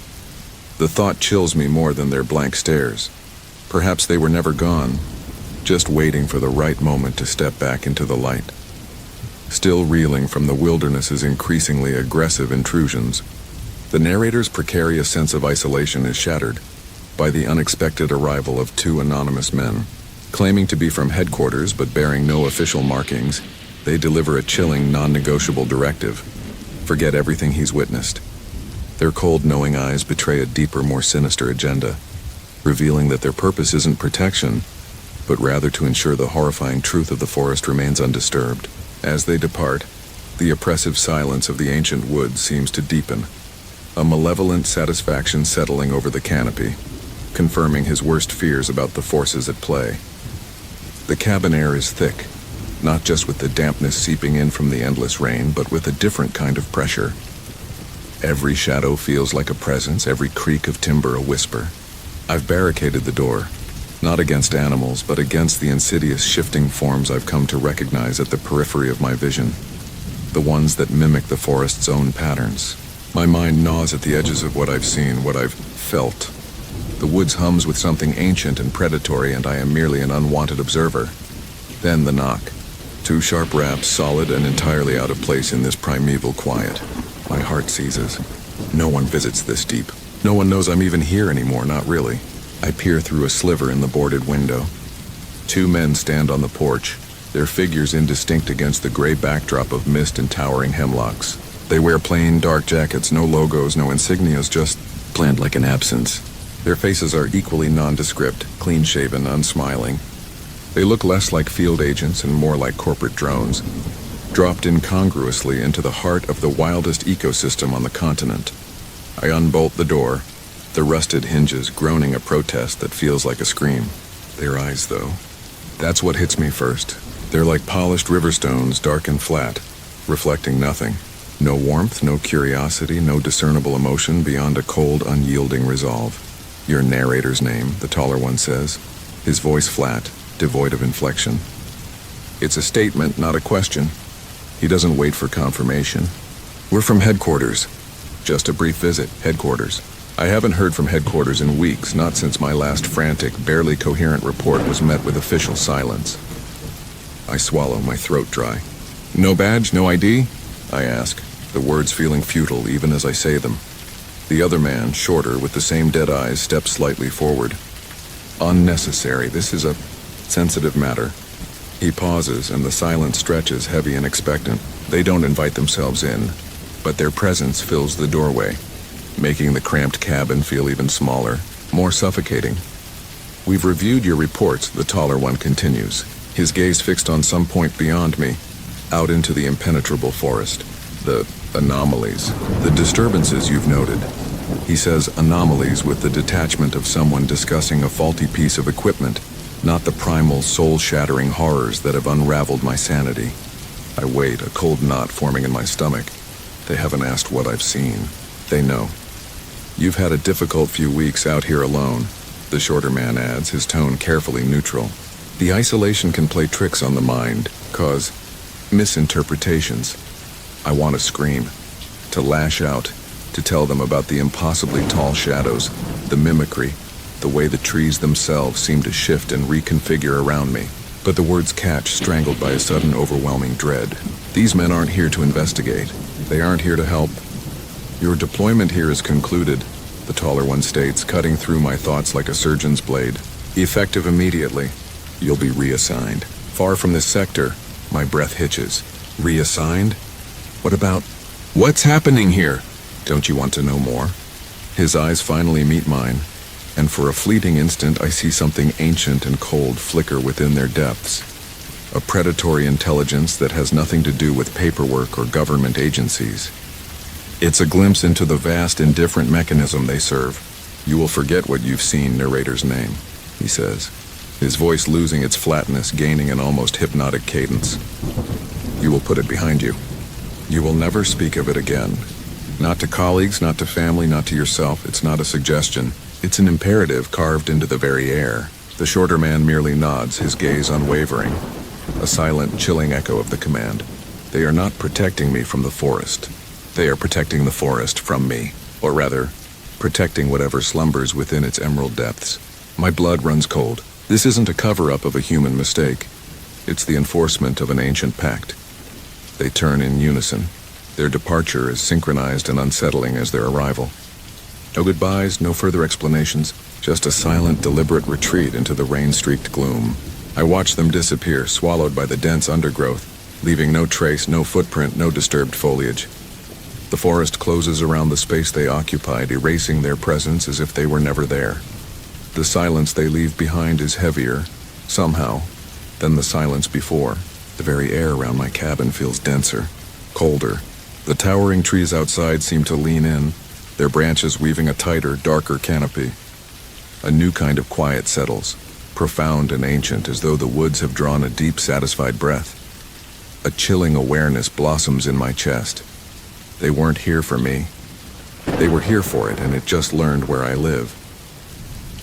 The thought chills me more than their blank stares. Perhaps they were never gone, just waiting for the right moment to step back into the light. Still reeling from the wilderness's increasingly aggressive intrusions, the narrator's precarious sense of isolation is shattered by the unexpected arrival of 2 anonymous men. Claiming to be from headquarters but bearing no official markings, they deliver a chilling, non-negotiable directive. Forget everything he's witnessed. Their cold, knowing eyes betray a deeper, more sinister agenda, revealing that their purpose isn't protection, but rather to ensure the horrifying truth of the forest remains undisturbed. As they depart, the oppressive silence of the ancient woods seems to deepen, a malevolent satisfaction settling over the canopy, confirming his worst fears about the forces at play. The cabin air is thick, not just with the dampness seeping in from the endless rain, but with a different kind of pressure. Every shadow feels like a presence, every creak of timber a whisper. I've barricaded the door, not against animals, but against the insidious shifting forms I've come to recognize at the periphery of my vision, the ones that mimic the forest's own patterns. My mind gnaws at the edges of what I've seen, what I've felt. The woods hums with something ancient and predatory, and I am merely an unwanted observer. Then the knock. 2 sharp raps, solid and entirely out of place in this primeval quiet. My heart seizes. No one visits this deep. No one knows I'm even here anymore, not really. I peer through a sliver in the boarded window. 2 men stand on the porch, their figures indistinct against the gray backdrop of mist and towering hemlocks. They wear plain, dark jackets, no logos, no insignias, just bland like an absence. Their faces are equally nondescript, clean-shaven, unsmiling. They look less like field agents and more like corporate drones, dropped incongruously into the heart of the wildest ecosystem on the continent. I unbolt the door, the rusted hinges groaning a protest that feels like a scream. Their eyes, though. That's what hits me first. They're like polished river stones, dark and flat, reflecting nothing. No warmth, no curiosity, no discernible emotion beyond a cold, unyielding resolve. Your narrator's name, the taller one says, his voice flat, devoid of inflection. It's a statement, not a question. He doesn't wait for confirmation. We're from headquarters. Just a brief visit, headquarters. I haven't heard from headquarters in weeks, not since my last frantic, barely coherent report was met with official silence. I swallow, my throat dry. No badge, no ID? I ask, the words feeling futile even as I say them. The other man, shorter, with the same dead eyes, steps slightly forward. Unnecessary. This is a sensitive matter. He pauses, and the silence stretches, heavy and expectant. They don't invite themselves in, but their presence fills the doorway, making the cramped cabin feel even smaller, more suffocating. We've reviewed your reports, the taller one continues, his gaze fixed on some point beyond me, out into the impenetrable forest. The anomalies, the disturbances you've noted. He says anomalies with the detachment of someone discussing a faulty piece of equipment, not the primal, soul-shattering horrors that have unraveled my sanity. I wait, a cold knot forming in my stomach. They haven't asked what I've seen. They know. You've had a difficult few weeks out here alone, the shorter man adds, his tone carefully neutral. The isolation can play tricks on the mind, cause misinterpretations. I want to scream, to lash out, to tell them about the impossibly tall shadows, the mimicry, the way the trees themselves seem to shift and reconfigure around me. But the words catch, strangled by a sudden overwhelming dread. These men aren't here to investigate. They aren't here to help. Your deployment here is concluded, the taller one states, cutting through my thoughts like a surgeon's blade. Effective immediately. You'll be reassigned. Far from this sector, my breath hitches. Reassigned? What about... What's happening here? Don't you want to know more? His eyes finally meet mine, and for a fleeting instant I see something ancient and cold flicker within their depths. A predatory intelligence that has nothing to do with paperwork or government agencies. It's a glimpse into the vast, indifferent mechanism they serve. You will forget what you've seen, narrator's name, he says, his voice losing its flatness, gaining an almost hypnotic cadence. You will put it behind you. You will never speak of it again. Not to colleagues, not to family, not to yourself. It's not a suggestion. It's an imperative carved into the very air. The shorter man merely nods, his gaze unwavering. A silent, chilling echo of the command. They are not protecting me from the forest. They are protecting the forest from me. Or rather, protecting whatever slumbers within its emerald depths. My blood runs cold. This isn't a cover-up of a human mistake. It's the enforcement of an ancient pact. They turn in unison. Their departure is synchronized and unsettling as their arrival. No goodbyes, no further explanations, just a silent, deliberate retreat into the rain-streaked gloom. I watch them disappear, swallowed by the dense undergrowth, leaving no trace, no footprint, no disturbed foliage. The forest closes around the space they occupied, erasing their presence as if they were never there. The silence they leave behind is heavier, somehow, than the silence before. The very air around my cabin feels denser, colder. The towering trees outside seem to lean in, their branches weaving a tighter, darker canopy. A new kind of quiet settles, profound and ancient, as though the woods have drawn a deep, satisfied breath. A chilling awareness blossoms in my chest. They weren't here for me. They were here for it, and it just learned where I live.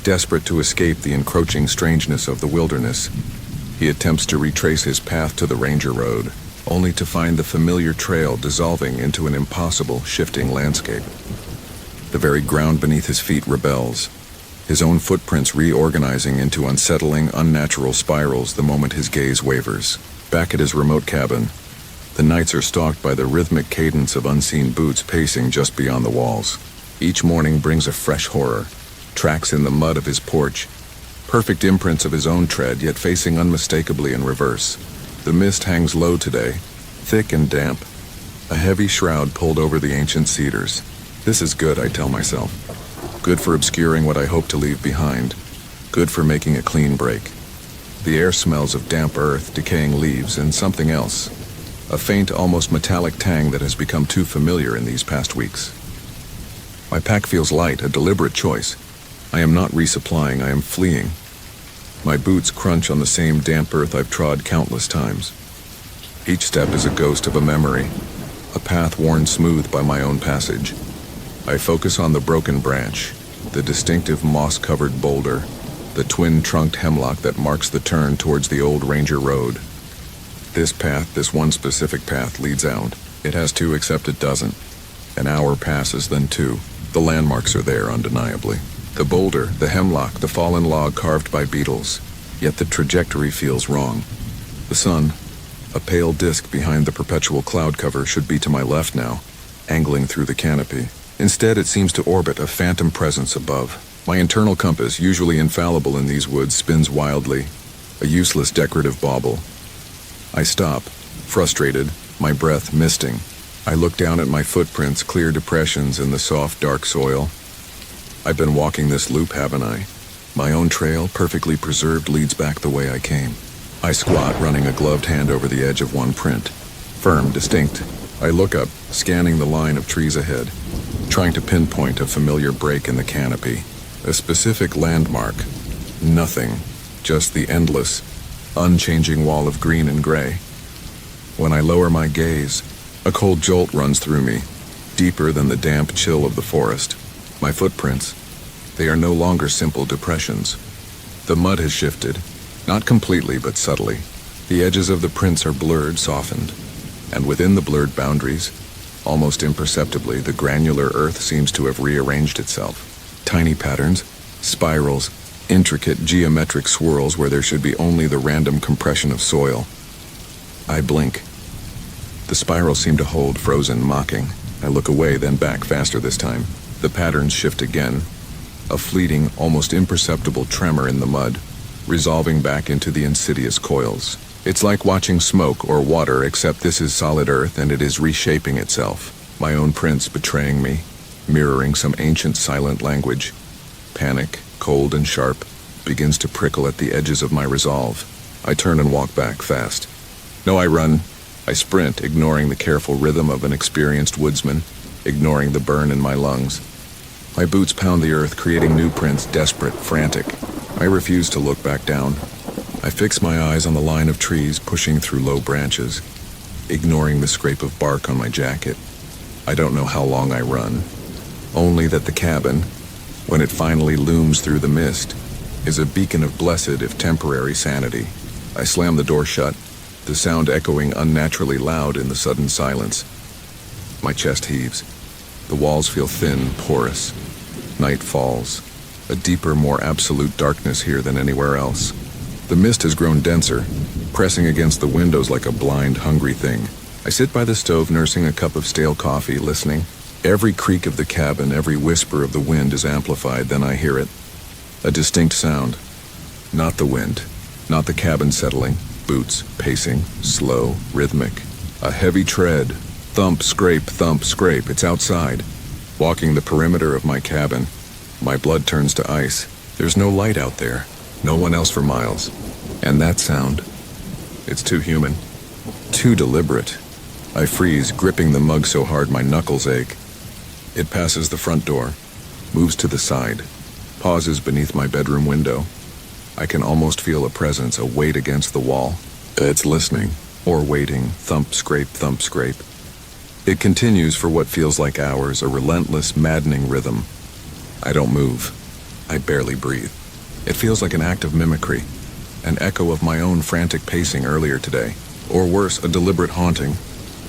Desperate to escape the encroaching strangeness of the wilderness, he attempts to retrace his path to the Ranger Road, only to find the familiar trail dissolving into an impossible, shifting landscape. The very ground beneath his feet rebels, his own footprints reorganizing into unsettling, unnatural spirals the moment his gaze wavers. Back at his remote cabin, the nights are stalked by the rhythmic cadence of unseen boots pacing just beyond the walls. Each morning brings a fresh horror, tracks in the mud of his porch, perfect imprints of his own tread, yet facing unmistakably in reverse. The mist hangs low today, thick and damp, a heavy shroud pulled over the ancient cedars. This is good, I tell myself. Good for obscuring what I hope to leave behind. Good for making a clean break. The air smells of damp earth, decaying leaves, and something else. A faint, almost metallic tang that has become too familiar in these past weeks. My pack feels light, a deliberate choice. I am not resupplying, I am fleeing. My boots crunch on the same damp earth I've trod countless times. Each step is a ghost of a memory, a path worn smooth by my own passage. I focus on the broken branch, the distinctive moss-covered boulder, the twin-trunked hemlock that marks the turn towards the old Ranger Road. This path, this one specific path, leads out. It has two, except it doesn't. An hour passes, then two. The landmarks are there, undeniably. The boulder, the hemlock, the fallen log carved by beetles. Yet the trajectory feels wrong. The sun, a pale disk behind the perpetual cloud cover, should be to my left now, angling through the canopy. Instead, it seems to orbit a phantom presence above. My internal compass, usually infallible in these woods, spins wildly, a useless decorative bauble. I stop, frustrated, my breath misting. I look down at my footprints, clear depressions in the soft, dark soil. I've been walking this loop, haven't I? My own trail, perfectly preserved, leads back the way I came. I squat, running a gloved hand over the edge of one print. Firm, distinct. I look up, scanning the line of trees ahead, trying to pinpoint a familiar break in the canopy. A specific landmark. Nothing. Just the endless, unchanging wall of green and gray. When I lower my gaze, a cold jolt runs through me, deeper than the damp chill of the forest. My footprints, they are no longer simple depressions. The mud has shifted, not completely but subtly. The edges of the prints are blurred, softened, and within the blurred boundaries, almost imperceptibly, the granular earth seems to have rearranged itself. Tiny patterns, spirals, intricate geometric swirls where there should be only the random compression of soil. I blink. The spirals seem to hold, frozen, mocking. I look away, then back, faster this time. The patterns shift again. A fleeting, almost imperceptible tremor in the mud, resolving back into the insidious coils. It's like watching smoke or water, except this is solid earth and it is reshaping itself. My own prints betraying me, mirroring some ancient silent language. Panic, cold and sharp, begins to prickle at the edges of my resolve. I turn and walk back, fast. No, I run. I sprint, ignoring the careful rhythm of an experienced woodsman, ignoring the burn in my lungs. My boots pound the earth, creating new prints, desperate, frantic. I refuse to look back down. I fix my eyes on the line of trees pushing through low branches, ignoring the scrape of bark on my jacket. I don't know how long I run, only that the cabin, when it finally looms through the mist, is a beacon of blessed, if temporary, sanity. I slam the door shut, the sound echoing unnaturally loud in the sudden silence. My chest heaves. The walls feel thin, porous. Night falls. A deeper, more absolute darkness here than anywhere else. The mist has grown denser, pressing against the windows like a blind, hungry thing. I sit by the stove, nursing a cup of stale coffee, listening. Every creak of the cabin, every whisper of the wind is amplified, then I hear it. A distinct sound. Not the wind, not the cabin settling. Boots, pacing, slow, rhythmic. A heavy tread. Thump, scrape, it's outside. Walking the perimeter of my cabin, my blood turns to ice. There's no light out there, no one else for miles. And that sound, it's too human, too deliberate. I freeze, gripping the mug so hard my knuckles ache. It passes the front door, moves to the side, pauses beneath my bedroom window. I can almost feel a presence, a weight against the wall. It's listening, or waiting, thump, scrape, It continues for what feels like hours, a relentless, maddening rhythm. I don't move. I barely breathe. It feels like an act of mimicry, an echo of my own frantic pacing earlier today, or worse, a deliberate haunting,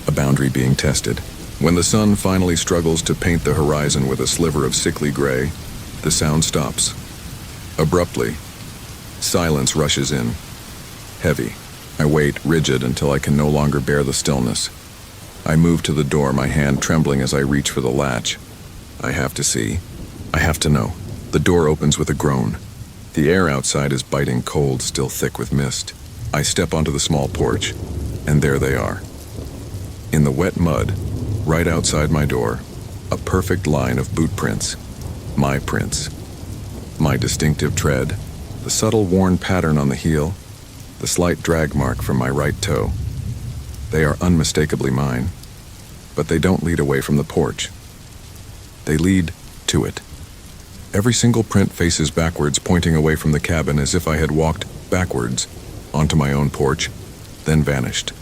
a boundary being tested. When the sun finally struggles to paint the horizon with a sliver of sickly gray, the sound stops. Abruptly, silence rushes in. Heavy. I wait, rigid, until I can no longer bear the stillness. I move to the door, my hand trembling as I reach for the latch. I have to see. I have to know. The door opens with a groan. The air outside is biting cold, still thick with mist. I step onto the small porch, and there they are. In the wet mud, right outside my door, a perfect line of boot prints. My prints. My distinctive tread, the subtle worn pattern on the heel, the slight drag mark from my right toe. They are unmistakably mine, but they don't lead away from the porch. They lead to it. Every single print faces backwards, pointing away from the cabin as if I had walked backwards onto my own porch, then vanished.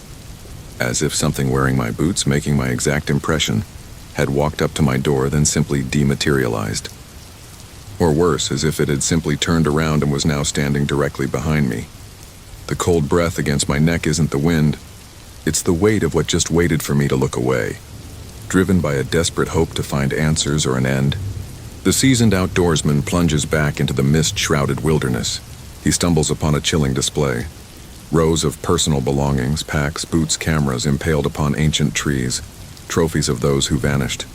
As if something wearing my boots, making my exact impression, had walked up to my door, then simply dematerialized. Or worse, as if it had simply turned around and was now standing directly behind me. The cold breath against my neck isn't the wind. It's the weight of what just waited for me to look away. Driven by a desperate hope to find answers or an end, the seasoned outdoorsman plunges back into the mist-shrouded wilderness. He stumbles upon a chilling display. Rows of personal belongings, packs, boots, cameras impaled upon ancient trees, trophies of those who vanished.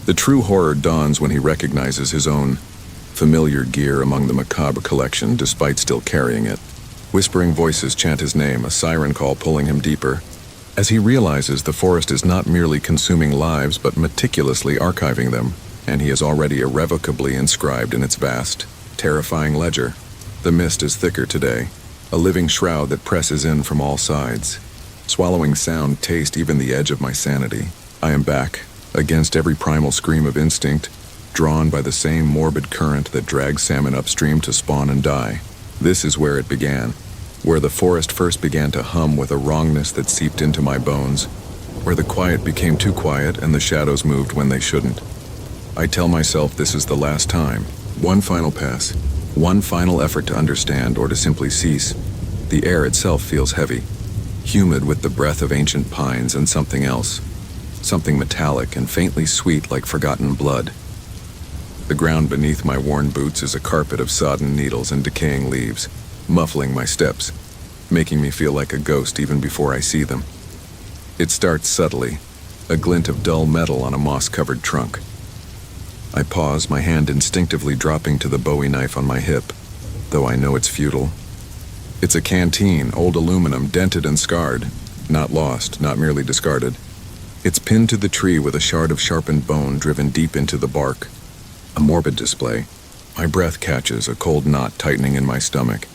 The true horror dawns when he recognizes his own familiar gear among the macabre collection, despite still carrying it. Whispering voices chant his name, a siren call pulling him deeper, as he realizes the forest is not merely consuming lives but meticulously archiving them, and he is already irrevocably inscribed in its vast, terrifying ledger. The mist is thicker today, a living shroud that presses in from all sides. Swallowing sound, taste, even the edge of my sanity. I am back, against every primal scream of instinct, drawn by the same morbid current that drags salmon upstream to spawn and die. This is where it began, where the forest first began to hum with a wrongness that seeped into my bones, where the quiet became too quiet and the shadows moved when they shouldn't. I tell myself this is the last time. One final pass, one final effort to understand or to simply cease. The air itself feels heavy, humid with the breath of ancient pines and something else, something metallic and faintly sweet like forgotten blood. The ground beneath my worn boots is a carpet of sodden needles and decaying leaves, muffling my steps, making me feel like a ghost even before I see them. It starts subtly, a glint of dull metal on a moss-covered trunk. I pause, my hand instinctively dropping to the Bowie knife on my hip, though I know it's futile. It's a canteen, old aluminum, dented and scarred, not lost, not merely discarded. It's pinned to the tree with a shard of sharpened bone driven deep into the bark. A morbid display. My breath catches, a cold knot tightening in my stomach.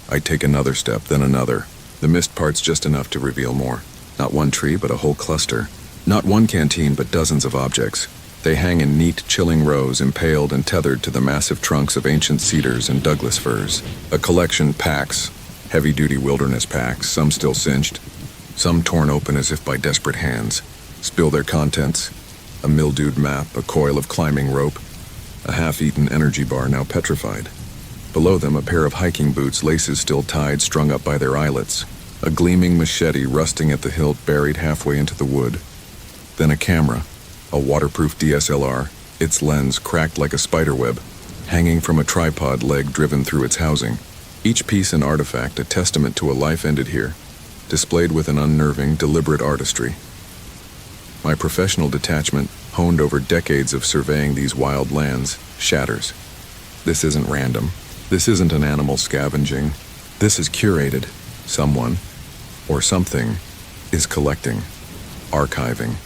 I take another step, then another. The mist parts just enough to reveal more. Not one tree, but a whole cluster. Not one canteen, but dozens of objects. They hang in neat, chilling rows, impaled and tethered to the massive trunks of ancient cedars and Douglas firs. A collection packs, heavy-duty wilderness packs, some still cinched, some torn open as if by desperate hands. Spill their contents. A mildewed map, a coil of climbing rope, a half-eaten energy bar now petrified. Below them, a pair of hiking boots, laces still tied, strung up by their eyelets. A gleaming machete rusting at the hilt, buried halfway into the wood. Then a camera, a waterproof DSLR, its lens cracked like a spiderweb, hanging from a tripod leg driven through its housing. Each piece an artifact, a testament to a life ended here, displayed with an unnerving, deliberate artistry. My professional detachment, honed over decades of surveying these wild lands, shatters. This isn't random. This isn't an animal scavenging. This is curated. Someone, or something, is collecting, archiving.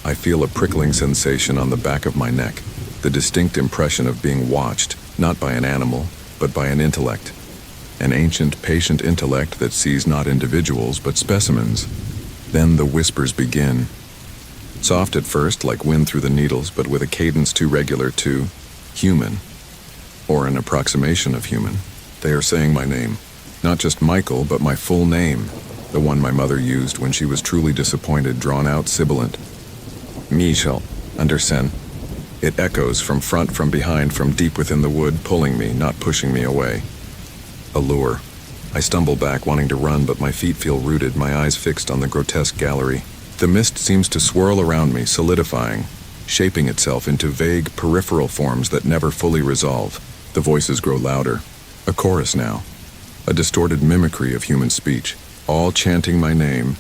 I feel a prickling sensation on the back of my neck, the distinct impression of being watched, not by an animal, but by an intellect. An ancient, patient intellect that sees not individuals, but specimens. Then the whispers begin. Soft at first, like wind through the needles, but with a cadence too regular to human, or an approximation of human. They are saying my name. Not just Michael, but my full name, the one my mother used when she was truly disappointed, drawn out, sibilant. Michel, Andersen. It echoes from front, from behind, from deep within the wood, pulling me, not pushing me away. A lure. I stumble back, wanting to run, but my feet feel rooted, my eyes fixed on the grotesque gallery. The mist seems to swirl around me, solidifying, shaping itself into vague, peripheral forms that never fully resolve. The voices grow louder. A chorus now. A distorted mimicry of human speech, all chanting my name.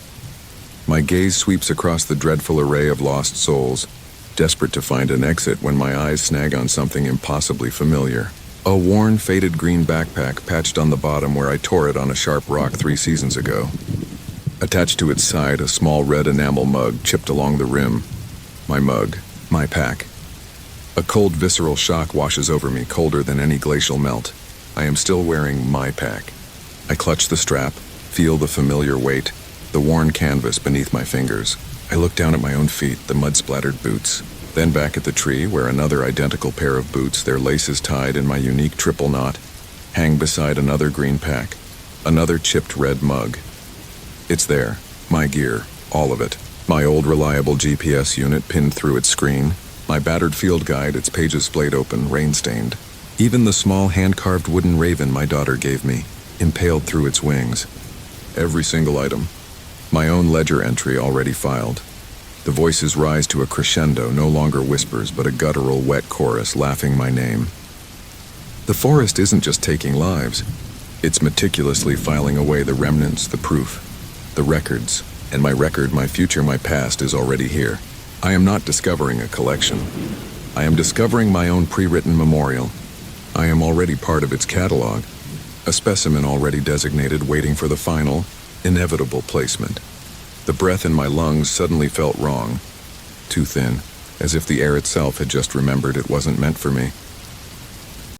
My gaze sweeps across the dreadful array of lost souls, desperate to find an exit when my eyes snag on something impossibly familiar. A worn, faded green backpack patched on the bottom where I tore it on a sharp rock 3 seasons ago. Attached to its side, a small red enamel mug chipped along the rim. My mug, my pack. A cold, visceral shock washes over me, colder than any glacial melt. I am still wearing my pack. I clutch the strap, feel the familiar weight, the worn canvas beneath my fingers. I look down at my own feet, the mud-splattered boots. Then back at the tree, where another identical pair of boots, their laces tied in my unique triple knot, hang beside another green pack, another chipped red mug. It's there, my gear, all of it. My old reliable GPS unit pinned through its screen, my battered field guide, its pages splayed open, rain-stained. Even the small hand-carved wooden raven my daughter gave me, impaled through its wings. Every single item. My own ledger entry already filed. The voices rise to a crescendo, no longer whispers, but a guttural, wet chorus laughing my name. The forest isn't just taking lives. It's meticulously filing away the remnants, the proof, the records, and my record, my future, my past is already here. I am not discovering a collection. I am discovering my own pre-written memorial. I am already part of its catalog, a specimen already designated, waiting for the final, inevitable placement. The breath in my lungs suddenly felt wrong, too thin, as if the air itself had just remembered it wasn't meant for me.